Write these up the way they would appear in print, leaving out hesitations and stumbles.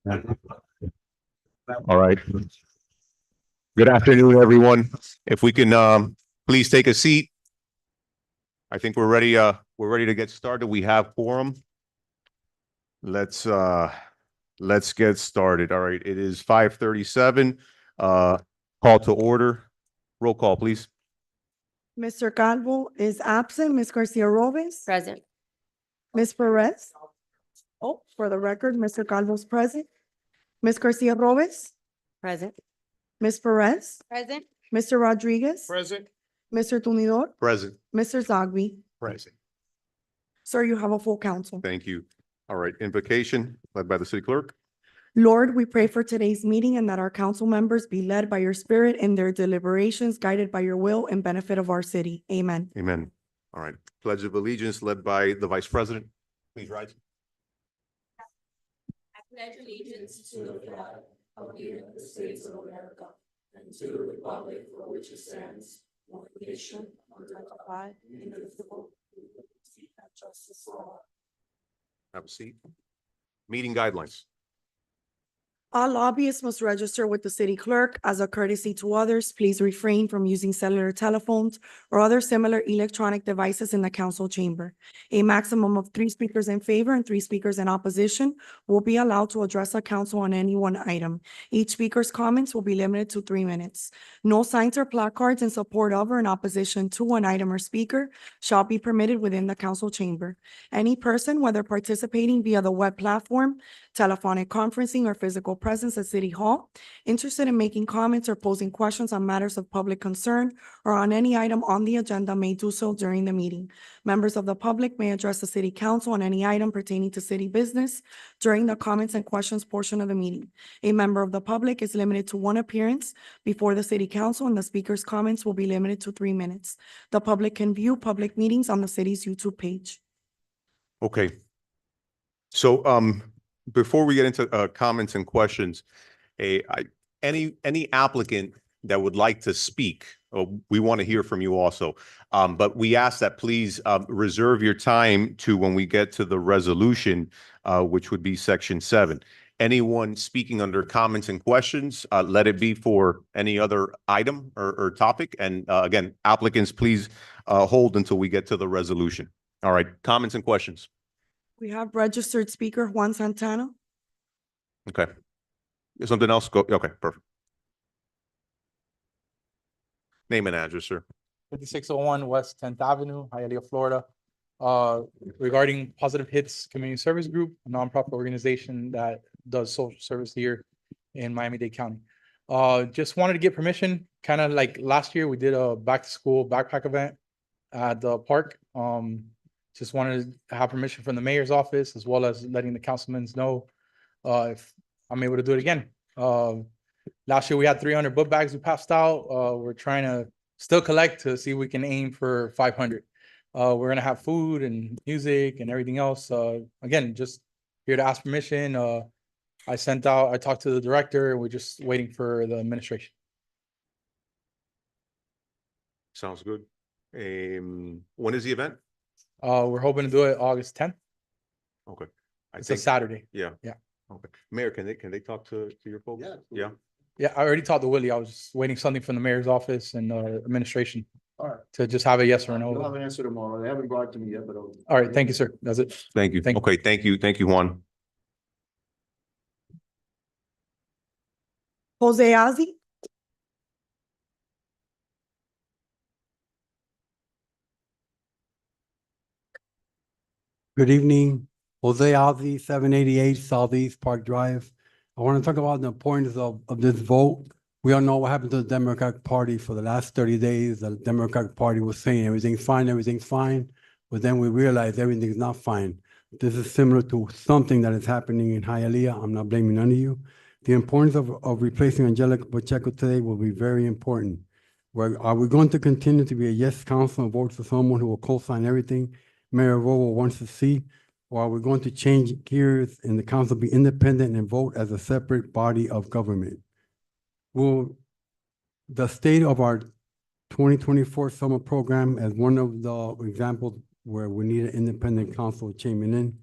All right. Good afternoon, everyone. If we can, please take a seat. I think we're ready to get started. We have quorum. Let's get started. All right. It is 5:37. Call to order. Roll call, please. Mr. Calvo is absent. Ms. Garcia Robles. Present. Ms. Perez. Oh, for the record, Mr. Calvo's present. Ms. Garcia Robles. Present. Ms. Perez. Present. Mr. Rodriguez. Present. Mr. Tunidor. Present. Mr. Zogby. Present. Sir, you have a full council. Thank you. All right. Invocation led by the city clerk. Lord, we pray for today's meeting and that our council members be led by your spirit in their deliberations, guided by your will and benefit of our city. Amen. Amen. All right. Pledge of allegiance led by the vice president. Please rise. I pledge allegiance to the flag of the United States of America and to the republic for which it stands, one nation, under God, indivisible, with liberty and justice for all. Have a seat. Meeting guidelines. All lobbyists must register with the city clerk. As a courtesy to others, please refrain from using cellular telephones or other similar electronic devices in the council chamber. A maximum of 3 speakers in favor and 3 speakers in opposition will be allowed to address the council on any one item. Each speaker's comments will be limited to 3 minutes. No signs or placards in support of or in opposition to an item or speaker shall be permitted within the council chamber. Any person, whether participating via the web platform, telephonic conferencing, or physical presence at City Hall, interested in making comments or posing questions on matters of public concern or on any item on the agenda may do so during the meeting. Members of the public may address the city council on any item pertaining to city business during the comments and questions portion of the meeting. A member of the public is limited to 1 appearance before the city council, and the speaker's comments will be limited to 3 minutes. The public can view public meetings on the city's YouTube page. Okay. So, before we get into comments and questions, any applicant that would like to speak, we want to hear from you also. But we ask that please reserve your time to when we get to the resolution, which would be section 7. Anyone speaking under comments and questions, let it be for any other item or topic. And again, applicants, please hold until we get to the resolution. All right, comments and questions. We have registered speaker Juan Santana. Okay. Something else? Go. Okay, perfect. Name and address, sir. 5601 West 10th Avenue, Hialeah, Florida. Regarding Positive Hits Community Service Group, a nonprofit organization that does social service here in Miami-Dade County. Just wanted to get permission, kind of like last year, we did a back to school backpack event at the park. Just wanted to have permission from the mayor's office, as well as letting the councilmen know if I'm able to do it again. Last year we had 300 book bags we passed out. We're trying to still collect to see if we can aim for 500. We're gonna have food and music and everything else. Again, just here to ask permission. I talked to the director, and we're just waiting for the administration. Sounds good. When is the event? We're hoping to do it August 10th. Okay. It's a Saturday. Yeah. Yeah. Okay. Mayor, can they talk to your folks? Yeah. Yeah, I already talked to Willie. I was just waiting something from the mayor's office and administration All right. to just have a yes or a I'll no. have an answer tomorrow. They haven't brought it to me yet, but. All right, thank you, sir. That's it. Thank you. Thank you. Okay, thank you. Thank you, Juan. Jose Ozzie. Good evening, Jose Ozzie, 788 Southeast Park Drive. I want to talk about the importance of this vote. We all know what happened to the Democratic Party for the last 30 days. The Democratic Party was saying everything's fine, but then we realized everything's not fine. This is similar to something that is happening in Hialeah. I'm not blaming none of you. The importance of replacing Angelica Pacheco today will be very important. Are we going to continue to be a yes council and vote for someone who will co-sign everything Mayor Robo wants to see? Or are we going to change gears and the council be independent and vote as a separate body of government? Will the state of our 2024 summer program as one of the examples where we need an independent council chiming in?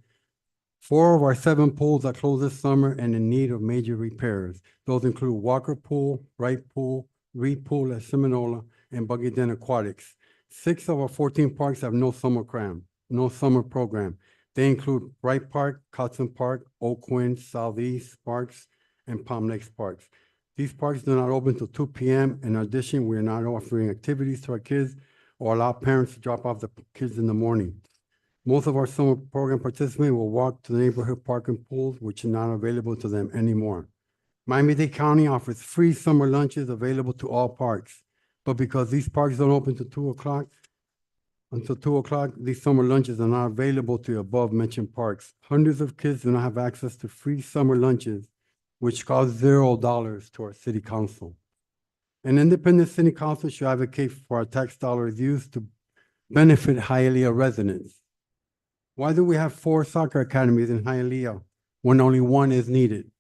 4 of our 7 pools are closed this summer and in need of major repairs. Those include Walker Pool, Wright Pool, Reed Pool at Seminola, and Buggy Den Aquatics. 6 of our 14 parks have no summer program. They include Wright Park, Cotton Park, Oak Wind, Southeast Parks, and Palm Lakes Parks. These parks do not open till 2 p.m. In addition, we are not offering activities to our kids or allow parents to drop off the kids in the morning. Most of our summer program participants will walk to the neighborhood park and pools, which are not available to them anymore. Miami-Dade County offers free summer lunches available to all parks. But because these parks don't open until 2 o'clock, these summer lunches are not available to the above-mentioned parks. Hundreds of kids do not have access to free summer lunches, which cost $0 to our city council. An independent city council should advocate for our tax dollars used to benefit Hialeah residents. Why do we have 4 soccer academies in Hialeah when only 1 is needed?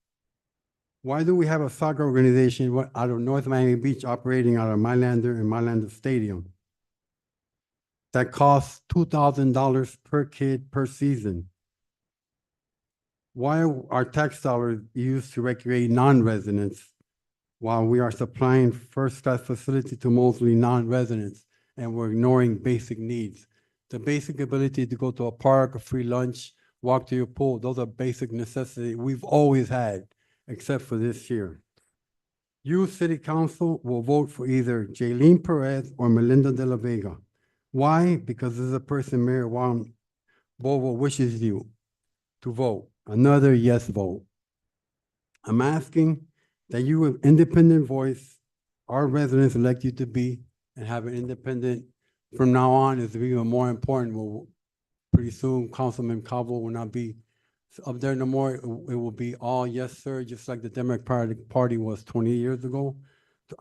Why do we have a soccer organization out of North Miami Beach operating out of Mylander and Mylander Stadium that costs $2,000 per kid per season? Why are tax dollars used to recreate non-residents while we are supplying first-class facility to mostly non-residents and we're ignoring basic needs? The basic ability to go to a park, a free lunch, walk to your pool, those are basic necessities we've always had, except for this year. You, City Council, will vote for either Jaylene Perez or Melinda De La Vega. Why? Because this is a person Mayor Juan Bovo wishes you to vote. Another yes vote. I'm asking that you, with independent voice, our residents elect you to be, and have an independent, from now on, is even more important. Pretty soon, Councilman Cabo will not be up there no more. It will be all yes, sir, just like the Democratic Party was 20 years ago.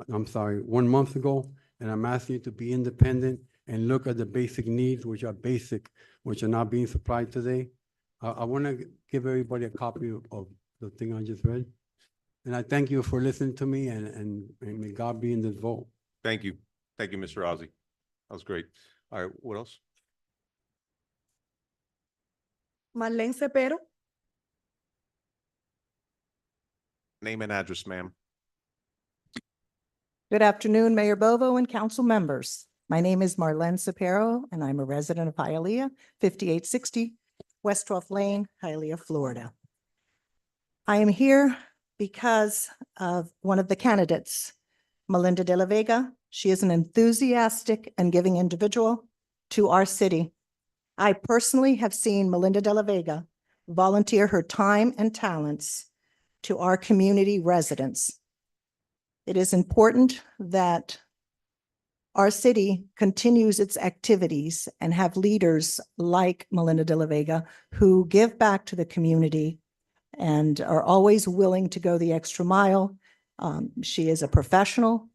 I'm sorry, 1 month ago. And I'm asking you to be independent and look at the basic needs, which are basic, which are not being supplied today. I want to give everybody a copy of the thing I just read. And I thank you for listening to me, and may God be in this vote. Thank you. Thank you, Mr. Ozzie. That was great. All right, what else? Marlene Cepero, Name and address, ma'am. Good afternoon, Mayor Bovo and council members. My name is Marlene Cepero, and I'm a resident of Hialeah, 5860 West 12th Lane, Hialeah, Florida. I am here because of one of the candidates, Melinda De La Vega. She is an enthusiastic and giving individual to our city. I personally have seen Melinda De La Vega volunteer her time and talents to our community residents. It is important that our city continues its activities and have leaders like Melinda De La Vega who give back to the community and are always willing to go the extra mile. She is a professional.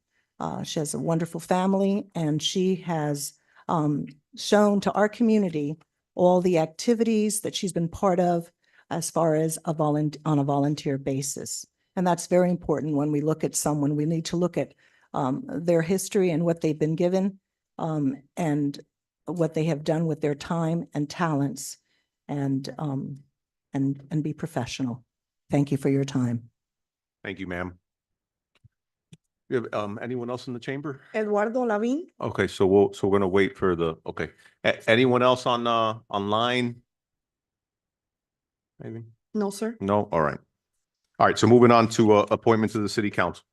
She has a wonderful family, and she has shown to our community all the activities that she's been part of as far as on a volunteer basis. And that's very important when we look at someone. We need to look at their history and what they've been given and what they have done with their time and talents and be professional. Thank you for your time. Thank you, ma'am. You have anyone else in the chamber? Eduardo Lavín, Okay, so we're gonna wait for okay. Anyone else on online? Maybe? no, sir. No? All right. All right, so moving on to appointments of the city council.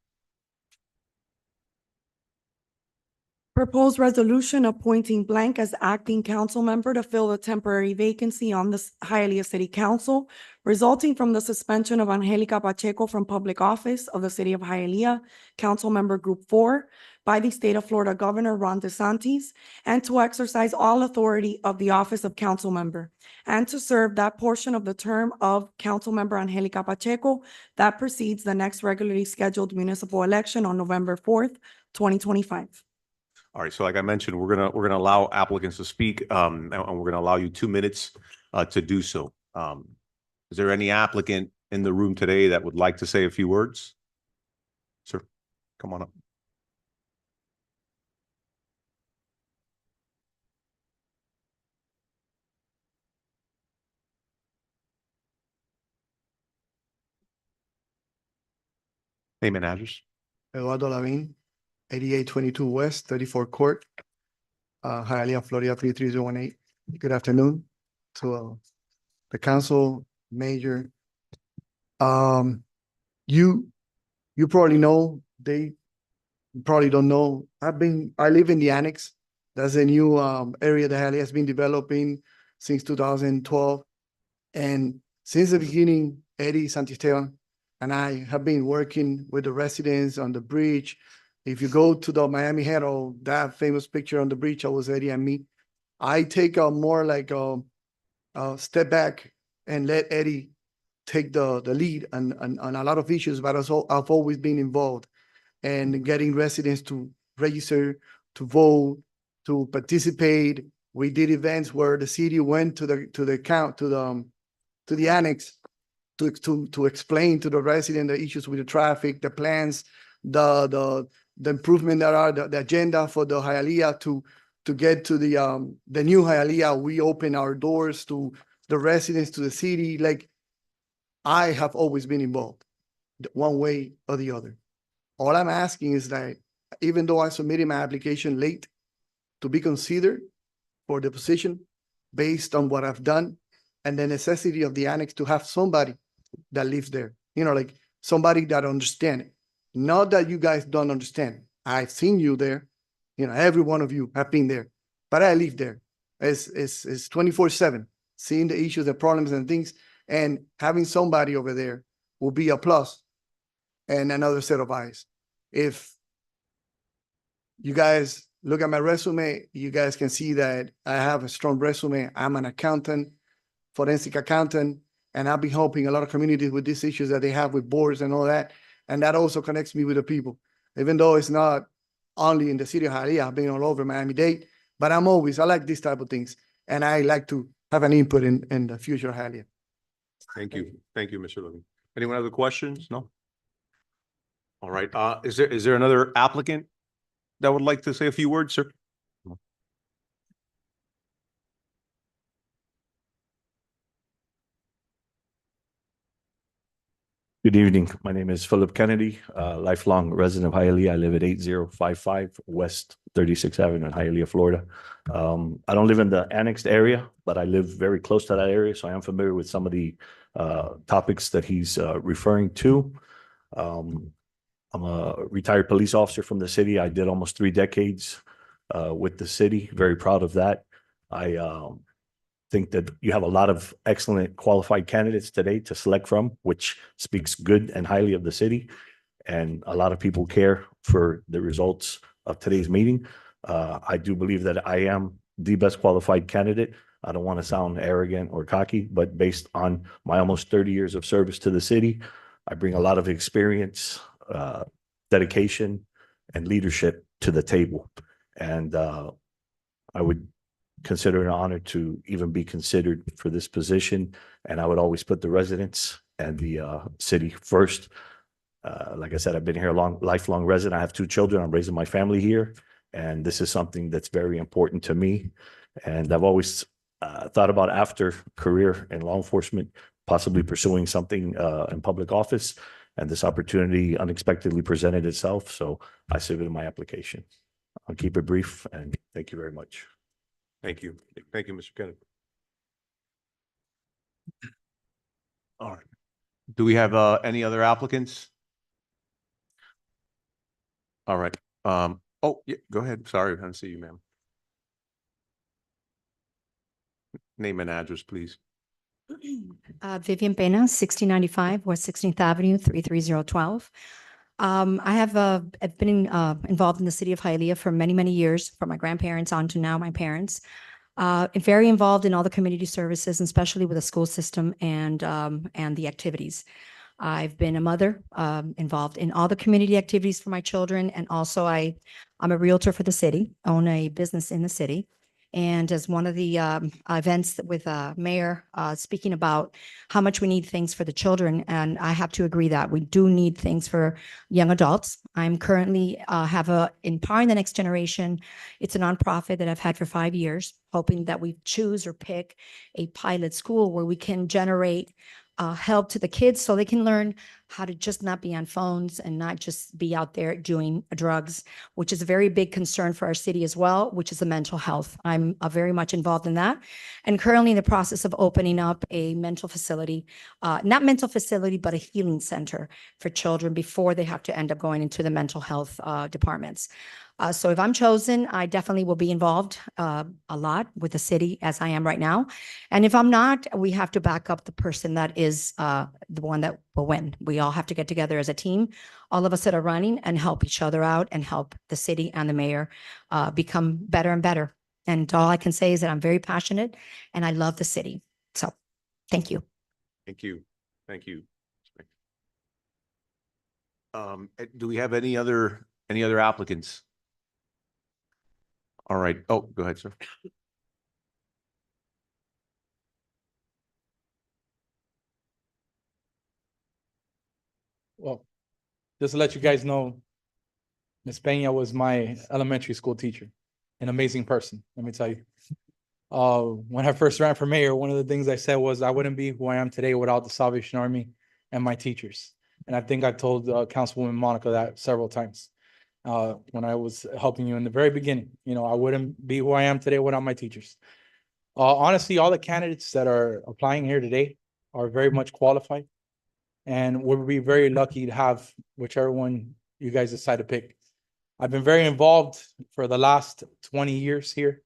Proposed resolution appointing blank as acting council member to fill the temporary vacancy on the Hialeah City Council resulting from the suspension of Angelica Pacheco from public office of the city of Hialeah, Council Member Group 4, by the state of Florida Governor Ron DeSantis, and to exercise all authority of the office of council member, and to serve that portion of the term of Council Member Angelica Pacheco that precedes the next regularly scheduled municipal election on November 4th, 2025. All right, so like I mentioned, we're gonna allow applicants to speak, and we're gonna allow you 2 minutes to do so. Is there any applicant in the room today that would like to say a few words? Sir, come on up. Name and address. Eduardo Lavin, 8822 West, 34 Court, Hialeah, Florida, 33018. Good afternoon to the council, mayor. You probably know, they probably don't know. I live in the annex. That's a new area that Hialeah has been developing since 2012. And since the beginning, Eddie Santisteban and I have been working with the residents on the bridge. If you go to the Miami Herald, that famous picture on the bridge, that was Eddie and me. I take a more like a step back and let Eddie take the lead on a lot of issues, but also I've always been involved and getting residents to register, to vote, to participate. We did events where the city went to the annex to explain to the resident the issues with the traffic, the plans, the improvement that are the agenda for the Hialeah to get to the new Hialeah. We open our doors to the residents, to the city. Like, I have always been involved one way or the other. All I'm asking is that even though I submitted my application late, to be considered for the position based on what I've done and the necessity of the annex to have somebody that lives there, like somebody that understands it. Not that you guys don't understand. I've seen you there. Every one of you have been there, but I live there. It's 24/7, seeing the issues, the problems and things, and having somebody over there will be a plus and another set of eyes. If you guys look at my resume, you guys can see that I have a strong resume. I'm an accountant, forensic accountant, and I've been helping a lot of communities with these issues that they have with boards and all that. And that also connects me with the people, even though it's not only in the city of Hialeah. I've been all over Miami-Dade, but I like these type of things. And I like to have an input in the future of Hialeah. Thank you. Thank you, Mr. Levin. Anyone have questions? No? All right. Is there another applicant that would like to say a few words, sir? Good evening. My name is Philip Kennedy, lifelong resident of Hialeah. I live at 8055 West 36th Avenue in Hialeah, Florida. I don't live in the annexed area, but I live very close to that area, so I am familiar with some of the topics that he's referring to. I'm a retired police officer from the city. I did almost 3 decades with the city. Very proud of that. I think that you have a lot of excellent qualified candidates today to select from, which speaks good and highly of the city. And a lot of people care for the results of today's meeting. I do believe that I am the best qualified candidate. I don't want to sound arrogant or cocky, but based on my almost 30 years of service to the city, I bring a lot of experience, dedication, and leadership to the table. And I would consider it an honor to even be considered for this position. And I would always put the residents and the city first. Like I said, I've been here a lifelong resident. I have 2 children. I'm raising my family here. And this is something that's very important to me. And I've always thought about, after career in law enforcement, possibly pursuing something in public office. And this opportunity unexpectedly presented itself. So I submitted my application. I'll keep it brief, and thank you very much. Thank you. Thank you, Mr. Kennedy. All right. Do we have any other applicants? All right. Oh, yeah, go ahead. Sorry, I didn't see you, ma'am. Name and address, please. Vivian Pena, 1695 West 16th Avenue, 33012. I've been involved in the city of Hialeah for many, many years, from my grandparents on to now my parents. Very involved in all the community services, and especially with the school system and the activities. I've been a mother, involved in all the community activities for my children, and also I'm a realtor for the city, own a business in the city. And as one of the events with Mayor speaking about how much we need things for the children, and I have to agree that we do need things for young adults. I'm currently Empowering the Next Generation. It's a nonprofit that I've had for 5 years, hoping that we choose or pick a pilot school where we can generate help to the kids so they can learn how to just not be on phones and not just be out there doing drugs, which is a very big concern for our city as well, which is the mental health. I'm very much involved in that, and currently in the process of opening up a mental facility, not mental facility, but a healing center for children before they have to end up going into the mental health departments. So if I'm chosen, I definitely will be involved a lot with the city as I am right now. And if I'm not, we have to back up the person that is the one that will win. We all have to get together as a team, all of us that are running, and help each other out and help the city and the mayor become better and better. And all I can say is that I'm very passionate and I love the city. So thank you. Thank you. Thank you. Do we have any other applicants? All right. Oh, go ahead, sir. Well, just to let you guys know, Ms. Peña was my elementary school teacher, an amazing person, let me tell you. When I first ran for mayor, one of the things I said was I wouldn't be who I am today without the Salvation Army and my teachers. And I think I told Councilwoman Monica that several times when I was helping you in the very beginning. You know, I wouldn't be who I am today without my teachers. Honestly, all the candidates that are applying here today are very much qualified. And we'll be very lucky to have whichever one you guys decide to pick. I've been very involved for the last 20 years here,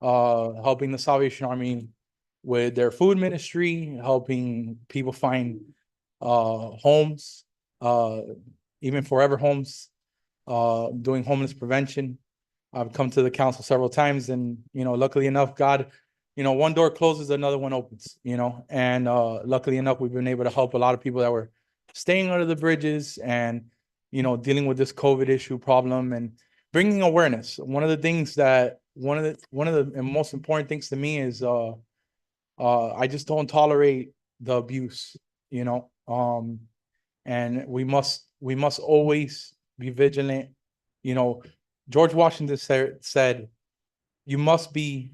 helping the Salvation Army with their food ministry, helping people find homes, even forever homes, doing homeless prevention. I've come to the council several times, and luckily enough, God, one door closes, another one opens, and luckily enough, we've been able to help a lot of people that were staying under the bridges and dealing with this COVID issue problem and bringing awareness. One of the things that one of the most important things to me is I just don't tolerate the abuse, and we must always be vigilant. George Washington said, you must be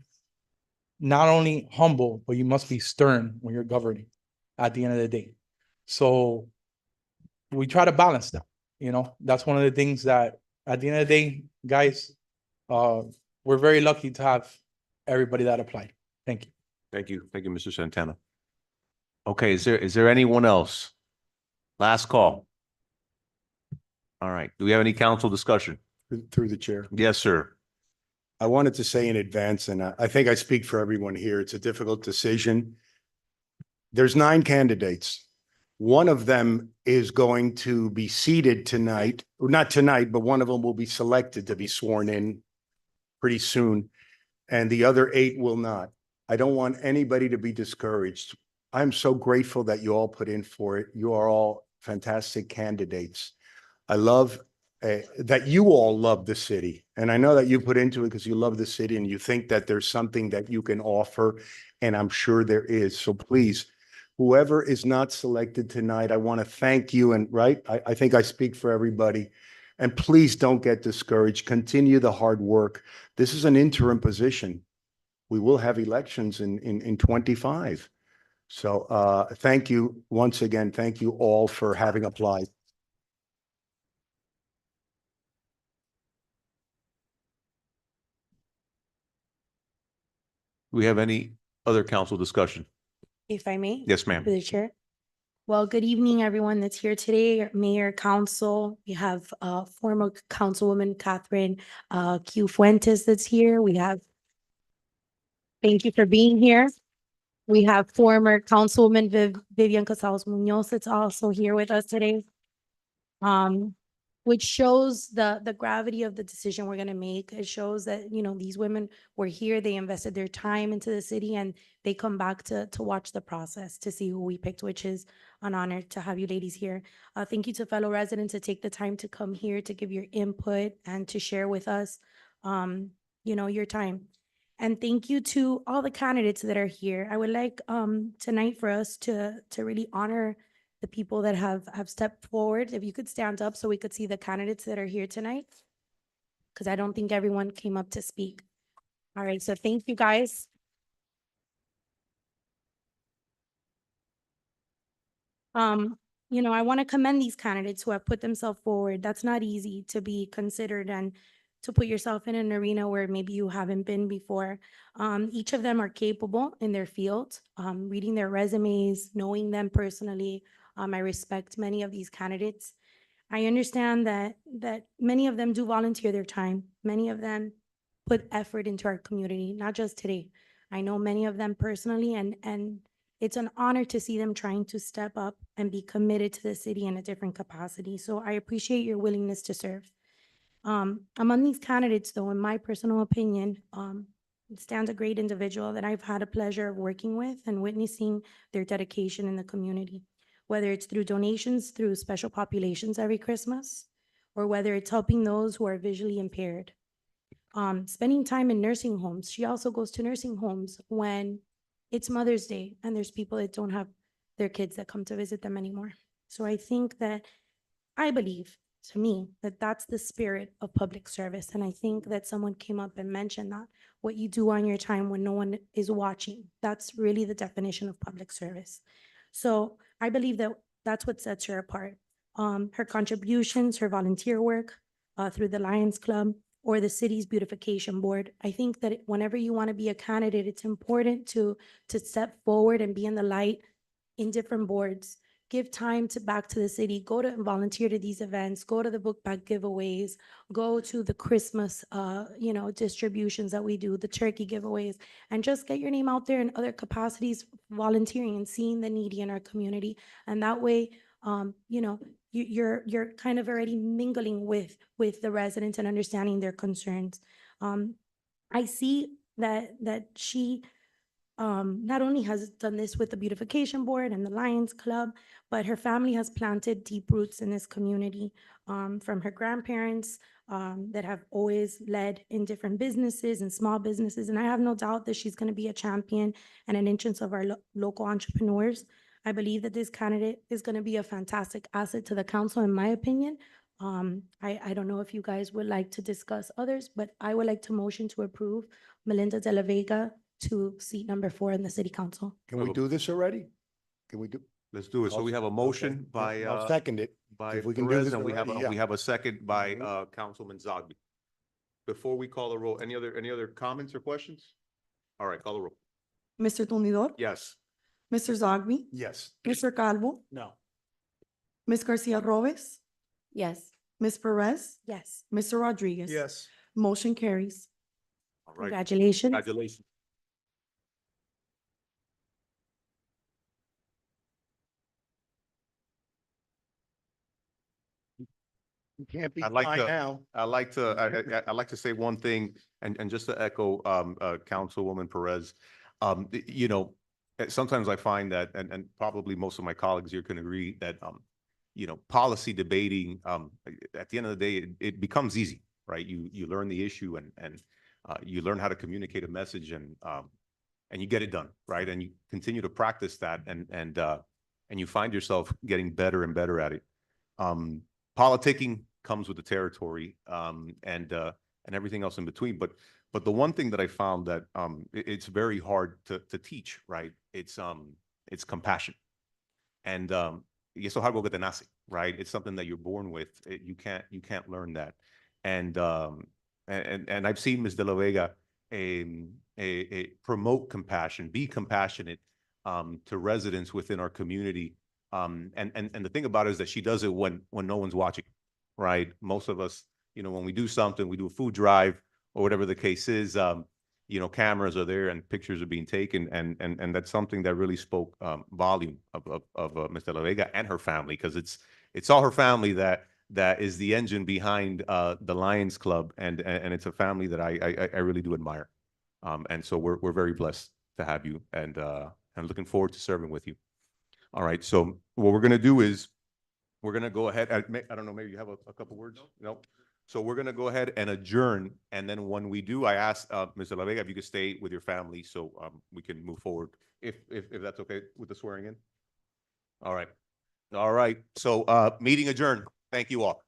not only humble, but you must be stern when you're governing at the end of the day. So we try to balance that. That's one of the things that at the end of the day, guys, we're very lucky to have everybody that applied. Thank you. Thank you. Thank you, Mr. Santana. Okay, is there anyone else? Last call. All right. Do we have any council discussion? Through the chair. Yes, sir. I wanted to say in advance, and I think I speak for everyone here, it's a difficult decision. There's 9 candidates. One of them is going to be seated tonight, or not tonight, but one of them will be selected to be sworn in pretty soon, and the other 8 will not. I don't want anybody to be discouraged. I'm so grateful that you all put in for it. You are all fantastic candidates. I love that you all love the city. And I know that you put into it because you love the city and you think that there's something that you can offer. And I'm sure there is. So please, whoever is not selected tonight, I want to thank you. And I think I speak for everybody. And please don't get discouraged. Continue the hard work. This is an interim position. We will have elections in 25. So thank you once again. Thank you all for having applied. Do we have any other council discussion? If I may? Yes, ma'am. To the chair. Well, good evening, everyone that's here today, Mayor, Council. We have former Councilwoman Catherine Q. Fuentes that's here. Thank you for being here. We have former Councilwoman Vivian Casals Munoz that's also here with us today. Which shows the gravity of the decision we're gonna make. It shows that, these women were here, they invested their time into the city, and they come back to watch the process, to see who we picked, which is an honor to have you ladies here. Thank you to fellow residents to take the time to come here, to give your input and to share with us, your time. And thank you to all the candidates that are here. I would like tonight for us to really honor the people that have stepped forward. If you could stand up so we could see the candidates that are here tonight, because I don't think everyone came up to speak. All right, so thank you, guys. I want to commend these candidates who have put themselves forward. That's not easy to be considered and to put yourself in an arena where maybe you haven't been before. Each of them are capable in their field. Reading their resumes, knowing them personally, I respect many of these candidates. I understand that many of them do volunteer their time. Many of them put effort into our community, not just today. I know many of them personally, and it's an honor to see them trying to step up and be committed to the city in a different capacity. So I appreciate your willingness to serve. Among these candidates, though, in my personal opinion, stands a great individual that I've had a pleasure of working with and witnessing their dedication in the community, whether it's through donations through special populations every Christmas, or whether it's helping those who are visually impaired. Spending time in nursing homes. She also goes to nursing homes when it's Mother's Day and there's people that don't have their kids that come to visit them anymore. So I think that, I believe, to me, that that's the spirit of public service. And I think that someone came up and mentioned that what you do on your time when no one is watching, that's really the definition of public service. So I believe that that's what sets her apart. Her contributions, her volunteer work through the Lions Club or the city's beautification board. I think that whenever you want to be a candidate, it's important to step forward and be in the light in different boards. Give time back to the city, go to and volunteer to these events, go to the book bag giveaways, go to the Christmas, distributions that we do, the turkey giveaways, and just get your name out there in other capacities, volunteering and seeing the needy in our community. And that way, you're kind of already mingling with the residents and understanding their concerns. I see that she not only has done this with the beautification board and the Lions Club, but her family has planted deep roots in this community, from her grandparents that have always led in different businesses and small businesses. And I have no doubt that she's going to be a champion and an interest of our local entrepreneurs. I believe that this candidate is going to be a fantastic asset to the council, in my opinion. I don't know if you guys would like to discuss others, but I would like to motion to approve Melinda De La Vega to seat number 4 in the city council. Can we do this already? Can we do? Let's do it. So we have a motion by, I'll second it. by If we can do Perez, this and we have, already, yeah. we have a second by, Mhm. Councilman Zogby. Before we call the roll, any other comments or questions? All right, call the roll. Mr. Tumidor, Yes. Mr. Zogby, Yes. Mr. Calvo, No. Ms. Garcia Robes, Yes. Ms. Perez, Yes, Mr. Rodriguez. Yes. Motion carries. All right. congratulations. Congratulations. You can't be I'd like fine to- now. I'd like to say one thing, and just to echo, Councilwoman Perez. Sometimes I find that, and probably most of my colleagues here can agree that, policy debating, at the end of the day, it becomes easy, right? You learn the issue and you learn how to communicate a message and you get it done, right? And you continue to practice that and you find yourself getting better and better at it. Politicking comes with the territory, and everything else in between. But the one thing that I found that it's very hard to teach, right? It's compassion, and y eso es algo que te nace, right? It's something that you're born with. You can't learn that, and I've seen Ms. De La Vega promote compassion, be compassionate to residents within our community. And the thing about it is that she does it when no one's watching, right? Most of us, when we do something, we do a food drive or whatever the case is, cameras are there and pictures are being taken, and that's something that really spoke volume of Ms. De La Vega and her family, because it's all her family that is the engine behind the Lions Club, and it's a family that I really do admire, and so we're very blessed to have you, and looking forward to serving with you. All right, so what we're gonna do is we're gonna go ahead. I don't know, maybe you have a couple words? No. So we're gonna go ahead and adjourn, and then when we do, I ask Ms. De La Vega if you could stay with your family so we can move forward, if that's okay with the swearing in. All right. So meeting adjourned. Thank you all.